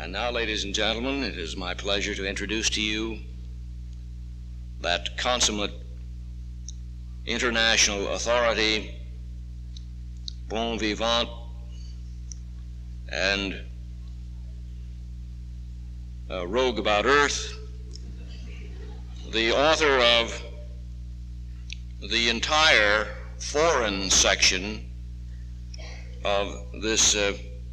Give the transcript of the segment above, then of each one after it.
And now, ladies and gentlemen, it is my pleasure to introduce to you that consummate international authority, bon vivant, and rogue about Earth, the author of the entire foreign section of this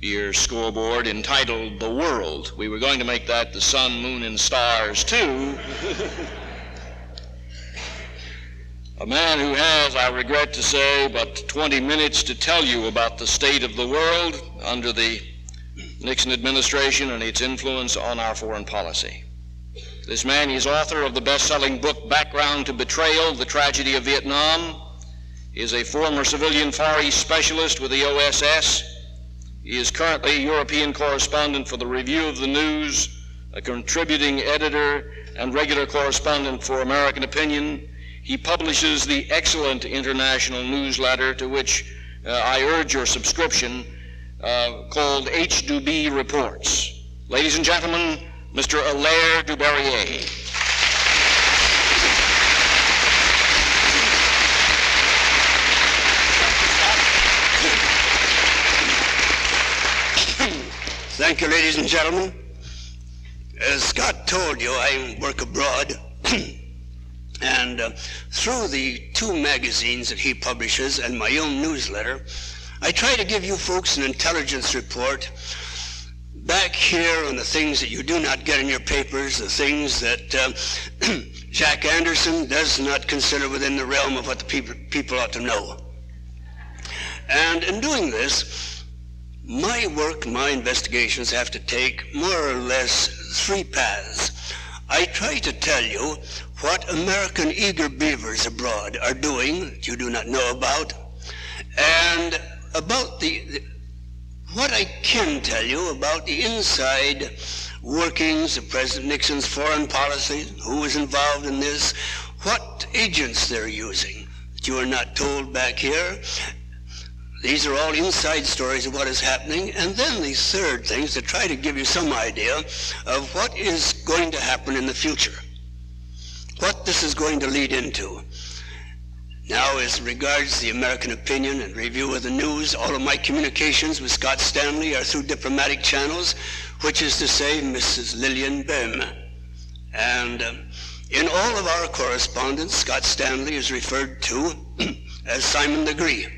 year's scoreboard entitled The World. We were going to make that the Sun, Moon, and Stars too. A man who has, I regret to say, but 20 minutes to tell you about the state of the world under the Nixon administration and its influence on our foreign policy. This man is author of the best-selling book Background to Betrayal, The Tragedy of Vietnam. He is a former civilian Far East specialist with the OSS. He is currently European correspondent for the Review of the News, a contributing editor and regular correspondent for American Opinion. He publishes the excellent international newsletter to which I urge your subscription, called H2B Reports. Ladies and gentlemen, Mr. Hilaire du Berrier. Thank you, ladies and gentlemen. As Scott told you, I work abroad. And through the two magazines that he publishes and my own newsletter, I try to give you folks an intelligence report back here on the things that you do not get in your papers, the things that Jack Anderson does not consider within the realm of what the people ought to know. And in doing this, my work, my investigations have to take more or less three paths. I try to tell you what American eager beavers abroad are doing that you do not know about, and about what I can tell you about the inside workings of President Nixon's foreign policy, who was involved in this, what agents they're using that you are not told back here. These are all inside stories of what is happening. And then the third thing is to try to give you some idea of what is going to happen in the future, what this is going to lead into. Now, as regards the American Opinion and Review of the News, all of my communications with Scott Stanley are through diplomatic channels, which is to say Mrs. Lillian Bem. And in all of our correspondence, Scott Stanley is referred to as Simon the Gree.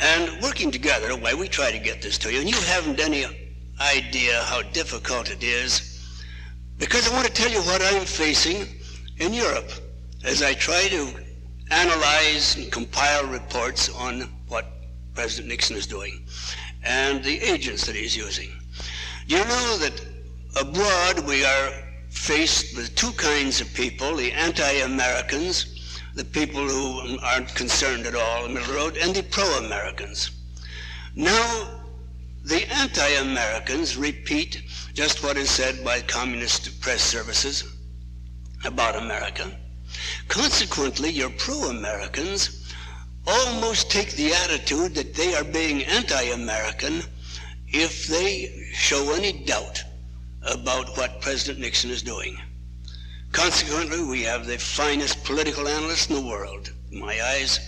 And working together, why we try to get this to you, and you haven't any idea how difficult it is, because I want to tell you what I'm facing in Europe as I try to analyze and compile reports on what President Nixon is doing and the agents that he's using. You know that abroad we are faced with two kinds of people, the anti-Americans, the people who aren't concerned at all in the middle road, and the pro-Americans. Now, the anti-Americans repeat just what is said by communist press services about America. Consequently, your pro-Americans almost take the attitude that they are being anti-American if they show any doubt about what President Nixon is doing. Consequently, we have the finest political analyst in the world, in my eyes,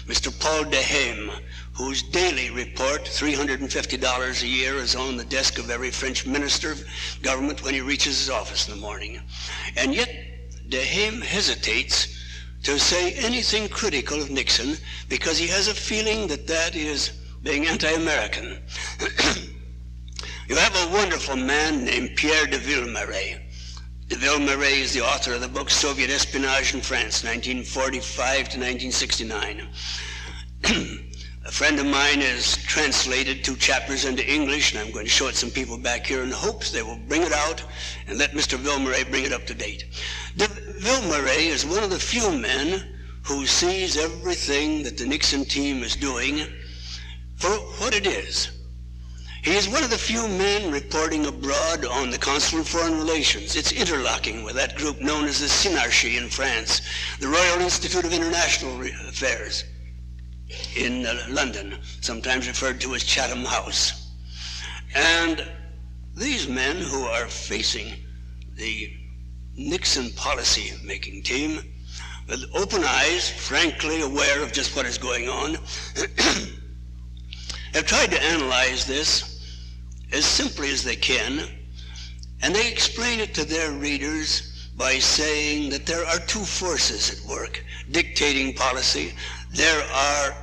Mr. Paul Dehaime, whose daily report, $350 a year, is on the desk of every French minister of government when he reaches his office in the morning. And yet, Dehaime hesitates to say anything critical of Nixon because he has a feeling that that is being anti-American. You have a wonderful man named Pierre de Villemeret. De Villemeret is the author of the book Soviet Espionage in France, 1945 to 1969. A friend of mine has translated 2 chapters into English, and I'm going to show it to some people back here in hopes they will bring it out and let Mr. Villemeret bring it up to date. De Villemeret is one of the few men who sees everything that the Nixon team is doing for what it is. He is one of the few men reporting abroad on the Consular Foreign Relations. It's interlocking with that group known as the Synarchy in France, the Royal Institute of International Affairs. in London, sometimes referred to as Chatham House. And these men who are facing the Nixon policy-making team with open eyes, frankly aware of just what is going on, have tried to analyze this as simply as they can, and they explain it to their readers by saying that there are two forces at work dictating policy. There are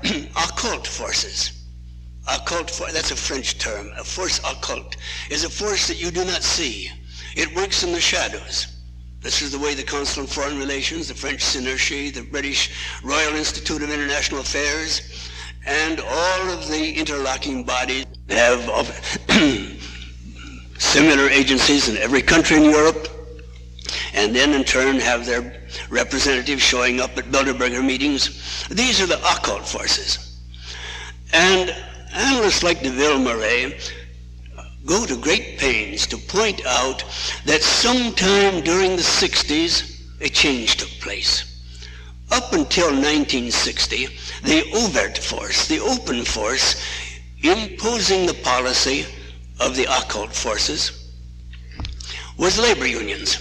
occult forces. That's a French term. A force occult is a force that you do not see. It works in the shadows. This is the way the Council on Foreign Relations, the French Synergie, the British Royal Institute of International Affairs, and all of the interlocking bodies have similar agencies in every country in Europe, and then in turn have their representatives showing up at Bilderberger meetings. These are the occult forces. And analysts like de Villemorey go to great pains to point out that sometime during the 60s, a change took place. Up until 1960, the overt force, the open force, imposing the policy of the occult forces, was labor unions.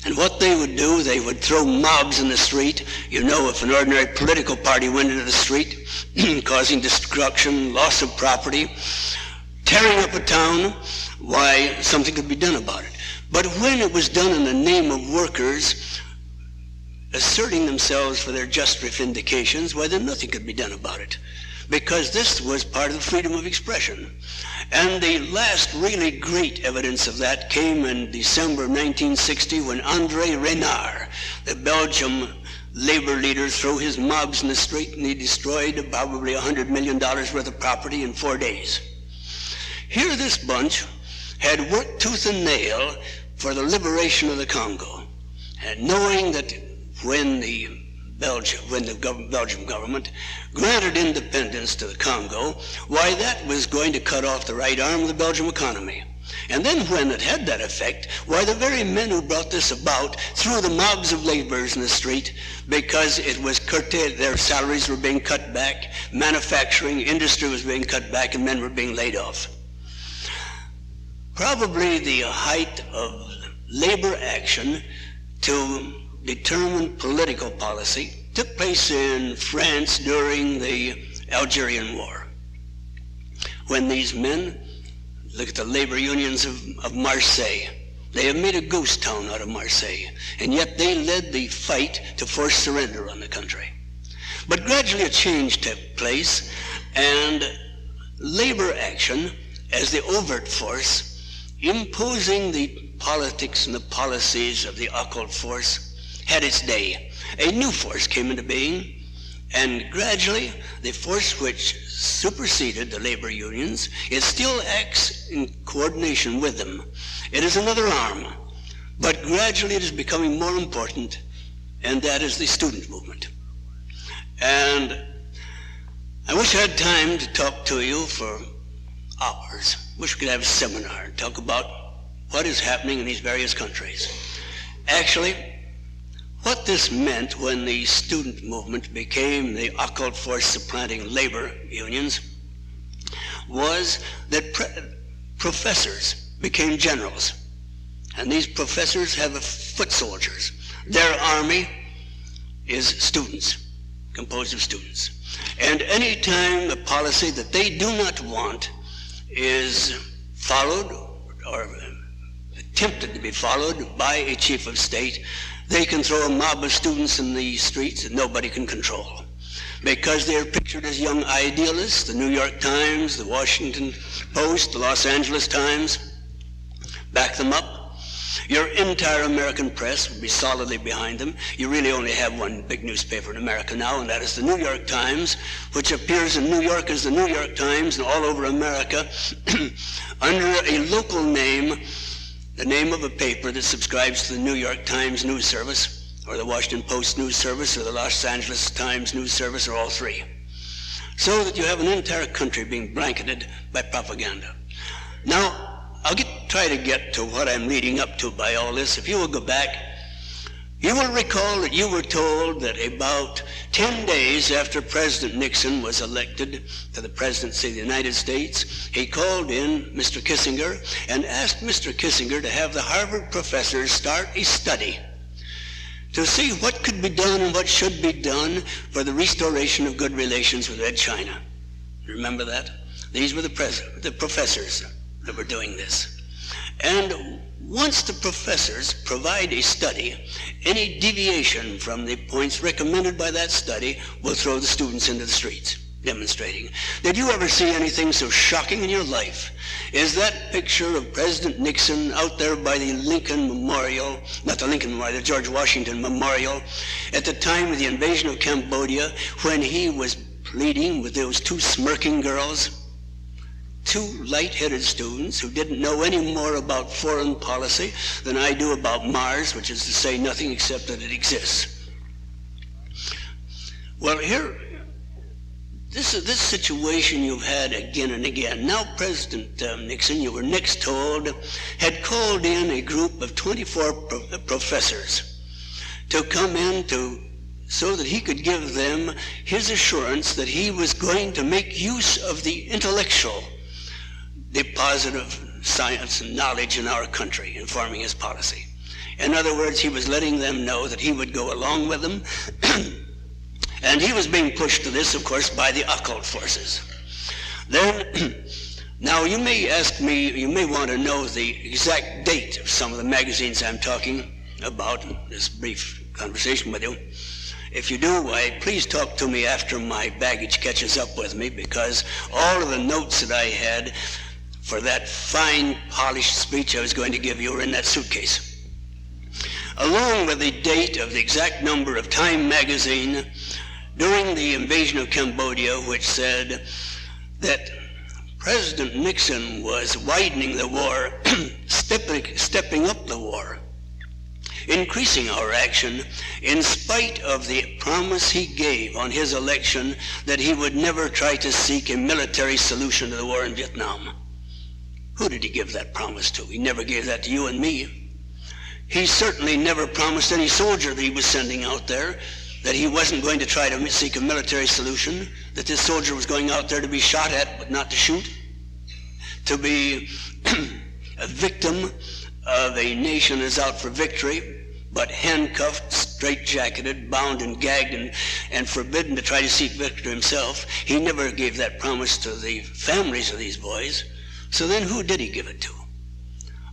And what they would do, they would throw mobs in the street. You know, if an ordinary political party went into the street, causing destruction, loss of property, tearing up a town, why, something could be done about it. But when it was done in the name of workers asserting themselves for their just vindications, why, then nothing could be done about it, because this was part of the freedom of expression. And the last really great evidence of that came in December of 1960 when André Renard, the Belgian labor leader, threw his mobs in the street, and he destroyed probably $100 million worth of property in 4 days. Here this bunch had worked tooth and nail for the liberation of the Congo, and knowing that when the Belgian government granted independence to the Congo, why, that was going to cut off the right arm of the Belgian economy. And then when it had that effect, why, the very men who brought this about threw the mobs of laborers in the street because it was curtailed, their salaries were being cut back, manufacturing, industry was being cut back, and men were being laid off. Probably the height of labor action to determine political policy took place in France during the Algerian War, when these men, look at the labor unions of Marseille. They have made a ghost town out of Marseille, and yet they led the fight to force surrender on the country. But gradually a change took place, and labor action as the overt force, imposing the politics and the policies of the occult force, had its day. A new force came into being, and gradually the force which superseded the labor unions, it still acts in coordination with them. It is another arm, but gradually it is becoming more important, and that is the student movement. And I wish I had time to talk to you for hours. Wish we could have a seminar and talk about what is happening in these various countries. Actually, what this meant when the student movement became the occult force supplanting labor unions was that professors became generals. And these professors have foot soldiers. Their army is students, composed of students. And any time the policy that they do not want is followed or attempted to be followed by a chief of state, they can throw a mob of students in the streets that nobody can control, because they're pictured as young idealists. The New York Times, the Washington Post, the Los Angeles Times back them up. Your entire American press would be solidly behind them. You really only have one big newspaper in America now, and that is the New York Times, which appears in New York as the New York Times and all over America under a local name, the name of a paper that subscribes to the New York Times news service, or the Washington Post news service, or the Los Angeles Times news service, or all three. So that you have an entire country being blanketed by propaganda. Now, I'll try to get to what I'm leading up to by all this. If you will go back, You will recall that you were told that about 10 days after President Nixon was elected to the presidency of the United States, he called in Mr. Kissinger and asked Mr. Kissinger to have the Harvard professors start a study to see what could be done and what should be done for the restoration of good relations with Red China. Remember that? These were the professors that were doing this. And once the professors provide a study, any deviation from the points recommended by that study will throw the students into the streets demonstrating. Did you ever see anything so shocking in your life? Is that picture of President Nixon out there by the Lincoln Memorial, not the Lincoln Memorial, the George Washington Memorial, at the time of the invasion of Cambodia, when he was pleading with those two smirking girls? Two light-headed students who didn't know any more about foreign policy than I do about Mars, which is to say nothing except that it exists. Well, here, this situation you've had again and again. Now President Nixon, you were next told, had called in a group of 24 professors to come in so that he could give them his assurance that he was going to make use of the intellectual deposit of science and knowledge in our country in forming his policy. In other words, he was letting them know that he would go along with them. And he was being pushed to this, of course, by the occult forces. Then, now you may ask me, you may want to know the exact date of some of the magazines I'm talking about in this brief conversation with you. If you do, why, please talk to me after my baggage catches up with me, because all of the notes that I had for that fine, polished speech I was going to give you were in that suitcase. Along with the date of the exact number of Time magazine during the invasion of Cambodia, which said that President Nixon was widening the war, stepping up the war, increasing our action in spite of the promise he gave on his election that he would never try to seek a military solution to the war in Vietnam. Who did he give that promise to? He never gave that to you and me. He certainly never promised any soldier that he was sending out there that he wasn't going to try to seek a military solution, that this soldier was going out there to be shot at but not to shoot, to be a victim of a nation that's out for victory, but handcuffed, straitjacketed, bound and gagged and forbidden to try to seek victory himself. He never gave that promise to the families of these boys. So then who did he give it to?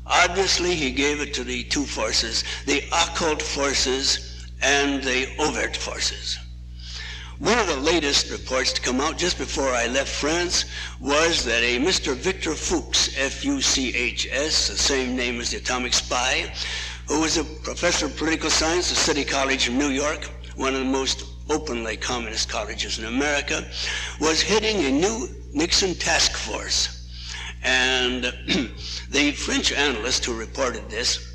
Obviously he gave it to the two forces, the occult forces and the overt forces. One of the latest reports to come out just before I left France was that a Mr. Victor Fuchs, F-U-C-H-S, the same name as the atomic spy, who was a professor of political science at City College of New York, one of the most openly communist colleges in America, was heading a new Nixon task force. And the French analyst who reported this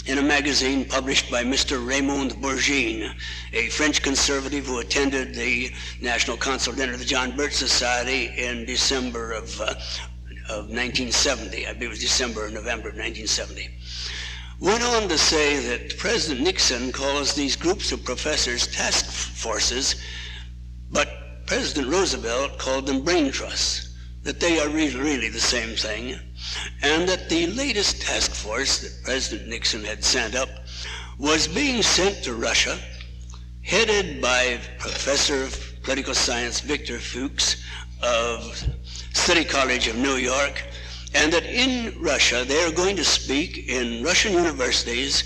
in a magazine published by Mr. Raymond Bourgine, a French conservative who attended the National Council dinner of the John Birch Society in December of 1970. I believe it was December or November of 1970. Went on to say that President Nixon calls these groups of professors task forces, but President Roosevelt called them brain trusts, that they are really the same thing, and that the latest task force that President Nixon had sent up was being sent to Russia, headed by Professor of Political Science Victor Fuchs of City College of New York, and that in Russia they are going to speak in Russian universities,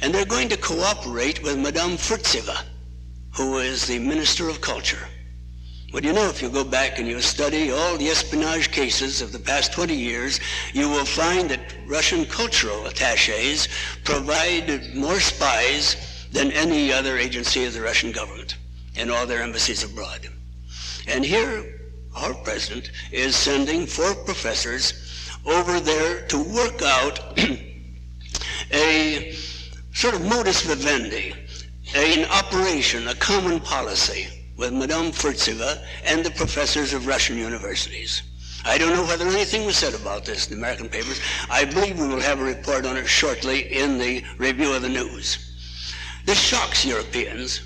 and they're going to cooperate with Madame Furtseva, who is the Minister of Culture. Well, you know, if you go back and you study all the espionage cases of the past 20 years, you will find that Russian cultural attaches provide more spies than any other agency of the Russian government in all their embassies abroad. And here, our president is sending 4 professors over there to work out a sort of modus vivendi, an operation, a common policy with Madame Furtseva and the professors of Russian universities. I don't know whether anything was said about this in the American papers. I believe we will have a report on it shortly in the review of the news. This shocks Europeans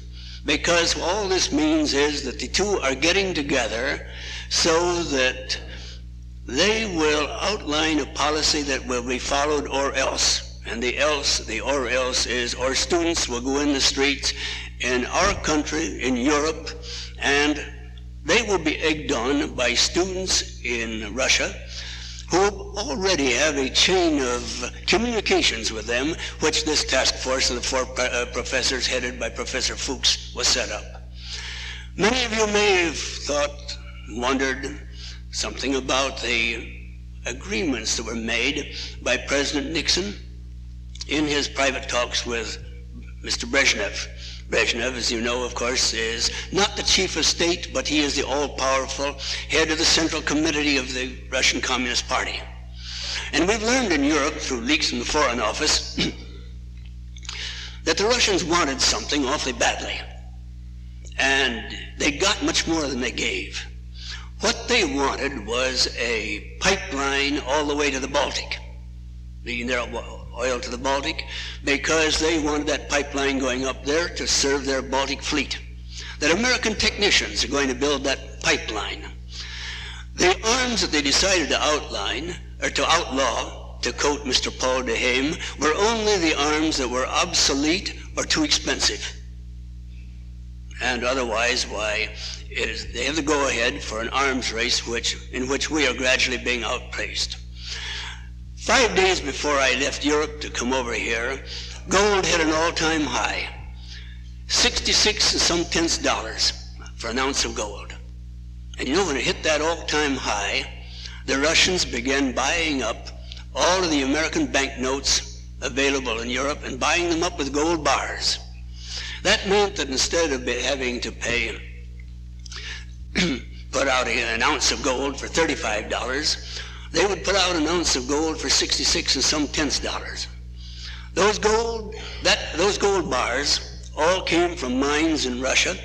because all this means is that the two are getting together so that they will outline a policy that will be followed or else. And the or else is, our students will go in the streets in our country, in Europe, and they will be egged on by students in Russia who already have a chain of communications with them, which this task force of the four professors headed by Professor Fuchs was set up. Many of you may have thought, wondered something about the agreements that were made by President Nixon in his private talks with Mr. Brezhnev. Brezhnev, as you know, of course, is not the chief of state, but he is the all-powerful head of the Central Committee of the Russian Communist Party. And we've learned in Europe, through leaks from the Foreign Office, that the Russians wanted something awfully badly. And they got much more than they gave. What they wanted was a pipeline all the way to the Baltic, their oil to the Baltic, because they wanted that pipeline going up there to serve their Baltic fleet. That American technicians are going to build that pipeline. The arms that they decided to outline, or to outlaw, to quote Mr. Paul de Haim, were only the arms that were obsolete or too expensive. And otherwise, why, they have the go-ahead for an arms race in which we are gradually being outpaced. 5 days before I left Europe to come over here, gold hit an all-time high, 66 and some tenths dollars for an ounce of gold. And you know, when it hit that all-time high, the Russians began buying up all of the American banknotes available in Europe and buying them up with gold bars. That meant that instead of having to pay, put out an ounce of gold for $35, they would put out an ounce of gold for 66 and some tenths dollars. Those gold bars all came from mines in Russia,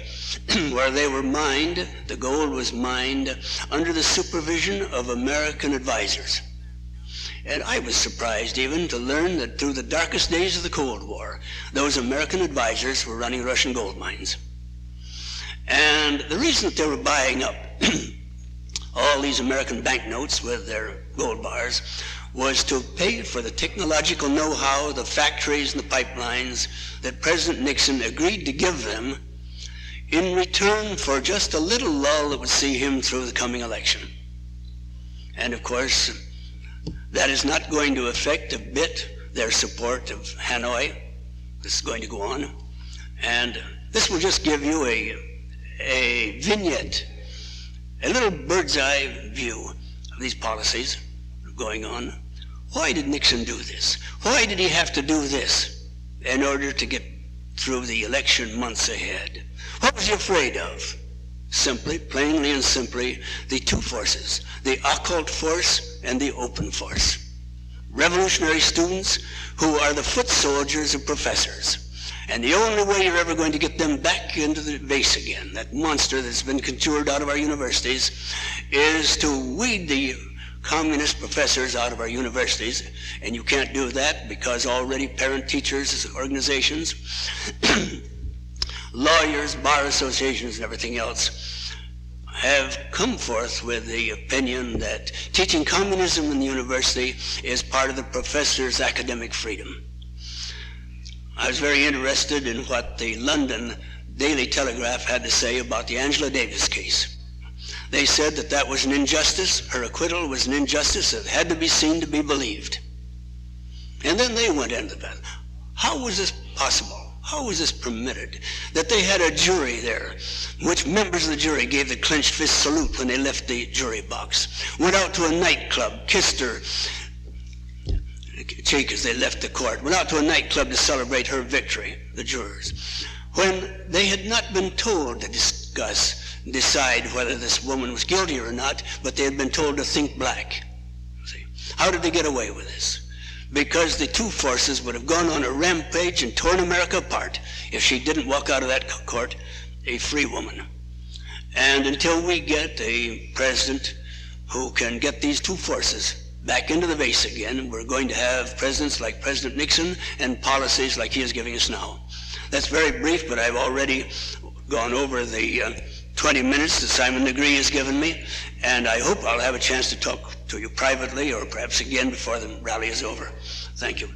where they were mined, the gold was mined under the supervision of American advisors. And I was surprised even to learn that through the darkest days of the Cold War, those American advisors were running Russian gold mines. And the reason that they were buying up all these American banknotes with their gold bars was to pay for the technological know-how, the factories and the pipelines that President Nixon agreed to give them in return for just a little lull that would see him through the coming election. And of course, that is not going to affect a bit their support of Hanoi. This is going to go on. And this will just give you a vignette, a little bird's eye view of these policies going on. Why did Nixon do this? Why did he have to do this in order to get through the election months ahead? What was he afraid of? Simply, plainly and simply, the two forces, the occult force and the open force. Revolutionary students who are the foot soldiers of professors. And the only way you're ever going to get them back into the vase again, that monster that's been conjured out of our universities, is to weed the communist professors out of our universities. And you can't do that because already parent-teachers organizations, lawyers, bar associations, and everything else have come forth with the opinion that teaching communism in the university is part of the professor's academic freedom. I was very interested in what the London Daily Telegraph had to say about the Angela Davis case. They said that that was an injustice, her acquittal was an injustice that had to be seen to be believed. And then they went into that. How was this possible? How was this permitted? That they had a jury there, which members of the jury gave the clenched fist salute when they left the jury box, went out to a nightclub, kissed her cheek as they left the court, went out to a nightclub to celebrate her victory, the jurors, when they had not been told to decide whether this woman was guilty or not, but they had been told to think black. See? How did they get away with this? Because the two forces would have gone on a rampage and torn America apart if she didn't walk out of that court a free woman. And until we get a president who can get these two forces back into the vase again, we're going to have presidents like President Nixon and policies like he is giving us now. That's very brief, but I've already gone over the 20 minutes that Simon Legree has given me, and I hope I'll have a chance to talk to you privately or perhaps again before the rally is over. Thank you.